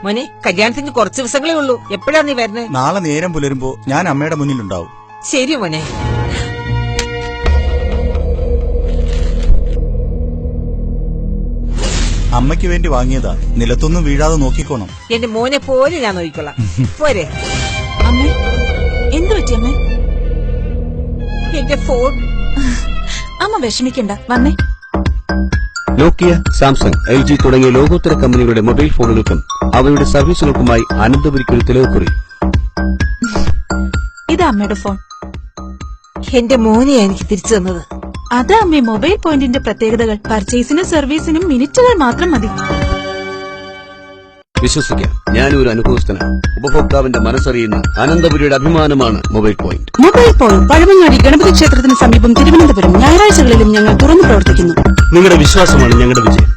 മോനെ, കല്യാണത്തിന് കുറച്ച് ദിവസങ്ങളേ ഉള്ളൂ. എപ്പോഴാ നീ വരുന്നത്? നാളെ നേരം പുലരുമ്പോ ഞാൻ അമ്മയുടെ മുന്നിലുണ്ടാവും. ശരി മോനെ. അമ്മയ്ക്ക് വേണ്ടി വാങ്ങിയതാ, നിലത്തൊന്നും വീഴാതെ നോക്കിക്കോണം. എന്റെ മോനെ പോലെ ഞാൻ നോക്കിക്കൊള്ളാം. പോരെ. അമ്മേ, എന്തു പറ്റി അമ്മേ? എന്റെ ഫോൺ. അമ്മ വിഷമിക്കണ്ട, വന്നേ. നോക്കിയ, സാംസങ്, LG തുടങ്ങിയ ലോകോത്തര കമ്പനികളുടെ മൊബൈൽ ഫോണുകൾക്കും അവയുടെ സർവീസുകൾക്കുമായി അനന്തപുരിക്കൊരു തിലകക്കുറി. ഇത് അമ്മയുടെ ഫോൺ. എന്റെ മോനെയാ എനിക്ക് തിരിച്ചു തന്നത്. അതാ അമ്മേ മൊബൈൽ പോയിന്റിന്റെ പ്രത്യേകതകൾ. പർച്ചേസിനും സർവീസിനും മിനിറ്റുകൾ മാത്രം മതി. വിശ്വസിക്കാം, ഞാനൊരു അനുഭവസ്ഥനാണ്. ഉപഭോക്താവിന്റെ മനസ്സറിയുന്ന അനന്തപുരിയുടെ അഭിമാനമാണ് mobile point. Mobile point Pazhamangadi Ganapathi ക്ഷേത്രത്തിന് സമീപം, തിരുവനന്തപുരം. ഞായറാഴ്ചകളിലും ഞങ്ങൾ തുറന്നു പ്രവർത്തിക്കുന്നു. നിങ്ങളുടെ വിശ്വാസമാണ് ഞങ്ങളുടെ വിജയം.